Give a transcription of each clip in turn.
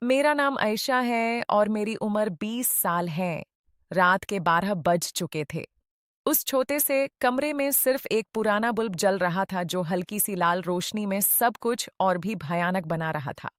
मेरा नाम आयशा है और मेरी उम्र 20 साल है। रात के 12 बज चुके थे। उस छोटे से कमरे में सिर्फ एक पुराना बल्ब जल रहा था जो हल्की सी लाल रोशनी में सब कुछ और भी भयानक बना रहा था।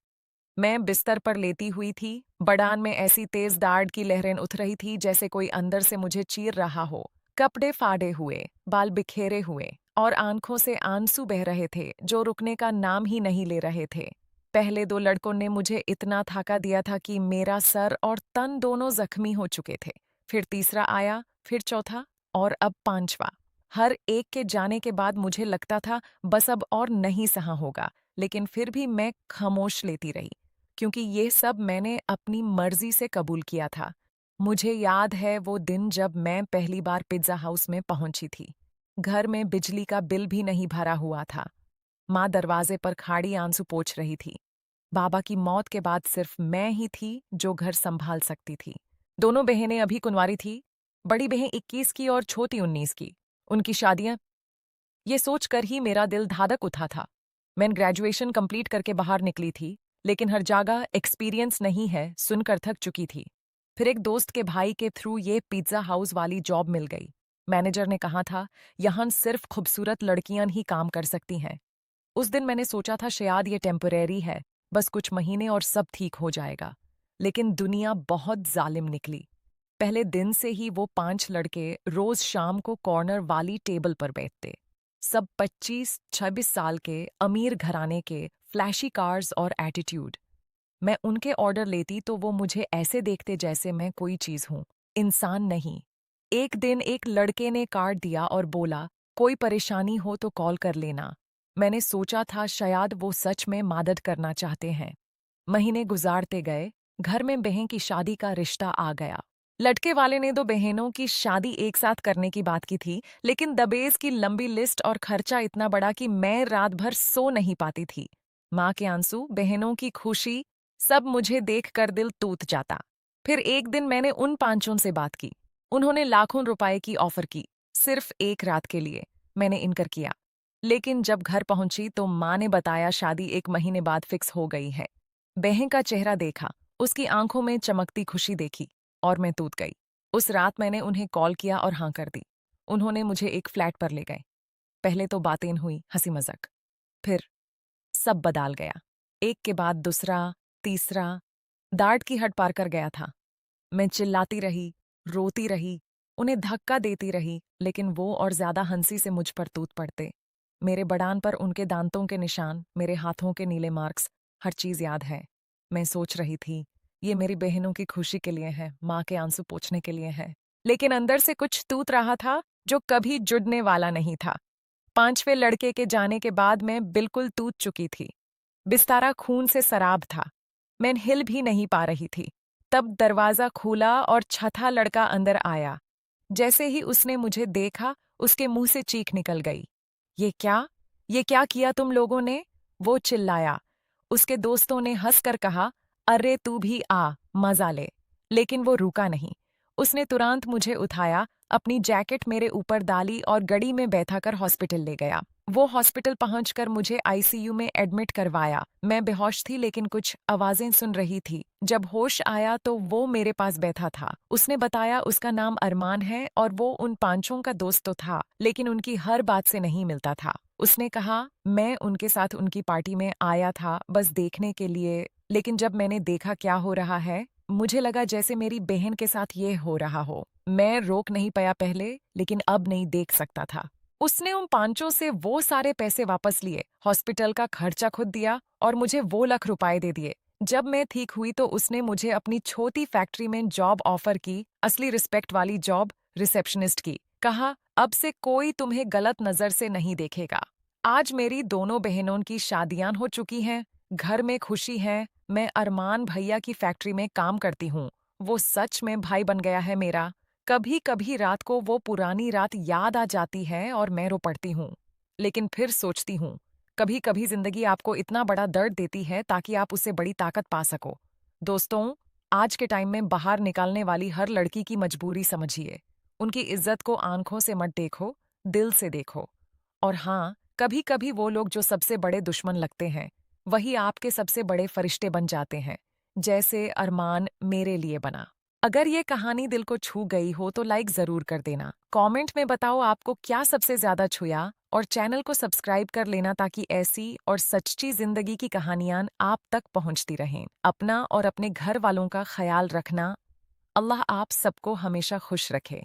मैं बिस्तर पर लेटी हुई थी, बडान में ऐसी तेज दाढ़ की लहरें उठ रही थी जैसे कोई अंदर से मुझे चीर रहा हो। कपड़े फाड़े हुए, बाल बिखेरे हुए और आंखों से आंसू बह रहे थे जो रुकने का नाम ही नहीं ले रहे थे। पहले दो लड़कों ने मुझे इतना थका दिया था कि मेरा सर और तन दोनों जख्मी हो चुके थे। फिर तीसरा आया, फिर चौथा और अब पांचवा। हर एक के जाने के बाद मुझे लगता था बस अब और नहीं सहा होगा, लेकिन फिर भी मैं खामोश लेती रही, क्योंकि ये सब मैंने अपनी मर्जी से कबूल किया था। मुझे याद है वो दिन जब मैं पहली बार पिज्जा हाउस में पहुंची थी। घर में बिजली का बिल भी नहीं भरा हुआ था। माँ दरवाजे पर खाड़ी आंसू पोंछ रही थी। बाबा की मौत के बाद सिर्फ मैं ही थी जो घर संभाल सकती थी। दोनों बहनें अभी कुंवारी थी। बड़ी बहन 21 की और छोटी 19 की। उनकी शादियां, ये सोचकर ही मेरा दिल धाधक उठा था। मैं ग्रेजुएशन कंप्लीट करके बाहर निकली थी, लेकिन हर जगह एक्सपीरियंस नहीं है सुनकर थक चुकी थी। फिर एक दोस्त के भाई के थ्रू ये पिज्जा हाउस वाली जॉब मिल गई। मैनेजर ने कहा था, यहाँ सिर्फ खूबसूरत लड़कियां ही काम कर सकती हैं। उस दिन मैंने सोचा था शायद ये टेम्परेरी है, बस कुछ महीने और सब ठीक हो जाएगा। लेकिन दुनिया बहुत जालिम निकली। पहले दिन से ही वो 5 लड़के रोज शाम को कॉर्नर वाली टेबल पर बैठते। सब 25-26 साल के, अमीर घराने के, फ्लैशी कार्स और एटीट्यूड। मैं उनके ऑर्डर लेती तो वो मुझे ऐसे देखते जैसे मैं कोई चीज हूं, इंसान नहीं। एक दिन एक लड़के ने कार्ड दिया और बोला, कोई परेशानी हो तो कॉल कर लेना। मैंने सोचा था शायद वो सच में मदद करना चाहते हैं। महीने गुजारते गए, घर में बहन की शादी का रिश्ता आ गया। लड़के वाले ने 2 बहनों की शादी एक साथ करने की बात की थी, लेकिन दहेज की लंबी लिस्ट और खर्चा इतना बड़ा कि मैं रात भर सो नहीं पाती थी। माँ के आंसू, बहनों की खुशी, सब मुझे देखकर दिल टूट जाता। फिर एक दिन मैंने उन पांचों से बात की। उन्होंने लाखों रुपए की ऑफर की, सिर्फ एक रात के लिए। मैंने इनकार किया। लेकिन जब घर पहुंची तो माँ ने बताया शादी 1 महीने बाद फिक्स हो गई है। बहन का चेहरा देखा, उसकी आंखों में चमकती खुशी देखी और मैं टूट गई। उस रात मैंने उन्हें कॉल किया और हाँ कर दी। उन्होंने मुझे एक फ्लैट पर ले गए। पहले तो बातें हुई, हंसी मजाक। फिर सब बदल गया। एक के बाद दूसरा, तीसरा। दाढ़ की हद पार कर गया था। मैं चिल्लाती रही, रोती रही, उन्हें धक्का देती रही, लेकिन वो और ज्यादा हंसी से मुझ पर टूट पड़ते। मेरे बड़ान पर उनके दांतों के निशान, मेरे हाथों के नीले मार्क्स, हर चीज याद है। मैं सोच रही थी, ये मेरी बहनों की खुशी के लिए है, माँ के आंसू पोंछने के लिए है। लेकिन अंदर से कुछ टूट रहा था जो कभी जुड़ने वाला नहीं था। 5वें लड़के के जाने के बाद मैं बिल्कुल टूट चुकी थी। बिस्तारा खून से सराब था। मैं हिल भी नहीं पा रही थी। तब दरवाजा खुला और छठा लड़का अंदर आया। जैसे ही उसने मुझे देखा, उसके मुंह से चीख निकल गई। ये क्या? ये क्या किया तुम लोगों ने? वो चिल्लाया। उसके दोस्तों ने हंसकर कहा, अरे तू भी आ, मजा ले। लेकिन वो रुका नहीं। उसने तुरंत मुझे उठाया, अपनी जैकेट मेरे ऊपर डाली और गड़ी में बैठाकर हॉस्पिटल ले गया। वो हॉस्पिटल पहुंचकर मुझे आईसीयू में एडमिट करवाया। मैं बेहोश थी लेकिन कुछ आवाजें सुन रही थी। जब होश आया तो वो मेरे पास बैठा था। उसने बताया उसका नाम अरमान है और वो उन पांचों का दोस्त तो था, लेकिन उनकी हर बात से नहीं मिलता था। उसने कहा, मैं उनके साथ उनकी पार्टी में आया था बस देखने के लिए, लेकिन जब मैंने देखा क्या हो रहा है, मुझे लगा जैसे मेरी बहन के साथ ये हो रहा हो। मैं रोक नहीं पाया पहले, लेकिन अब नहीं देख सकता था। उसने उन पांचों से वो सारे पैसे वापस लिए, हॉस्पिटल का खर्चा खुद दिया और मुझे वो लाख रुपए दे दिए। जब मैं ठीक हुई तो उसने मुझे अपनी छोटी फैक्ट्री में जॉब ऑफर की, असली रिस्पेक्ट वाली जॉब, रिसेप्शनिस्ट की। कहा, अब से कोई तुम्हें गलत नजर से नहीं देखेगा। आज मेरी दोनों बहनों की शादियां हो चुकी हैं, घर में खुशी है। मैं अरमान भैया की फैक्ट्री में काम करती हूँ। वो सच में भाई बन गया है मेरा। कभी कभी रात को वो पुरानी रात याद आ जाती है और मैं रो पड़ती हूँ। लेकिन फिर सोचती हूँ, कभी कभी जिंदगी आपको इतना बड़ा दर्द देती है ताकि आप उससे बड़ी ताकत पा सको। दोस्तों, आज के टाइम में बाहर निकालने वाली हर लड़की की मजबूरी समझिए। उनकी इज्जत को आंखों से मत देखो, दिल से देखो। और हाँ, कभी कभी वो लोग जो सबसे बड़े दुश्मन लगते हैं, वही आपके सबसे बड़े फरिश्ते बन जाते हैं। जैसे अरमान मेरे लिए बना। अगर ये कहानी दिल को छू गई हो तो लाइक ज़रूर कर देना। कमेंट में बताओ आपको क्या सबसे ज़्यादा छुआ और चैनल को सब्सक्राइब कर लेना ताकि ऐसी और सच्ची ज़िंदगी की कहानियाँ आप तक पहुँचती रहें। अपना और अपने घर वालों का ख्याल रखना। अल्लाह आप सबको हमेशा खुश रखे।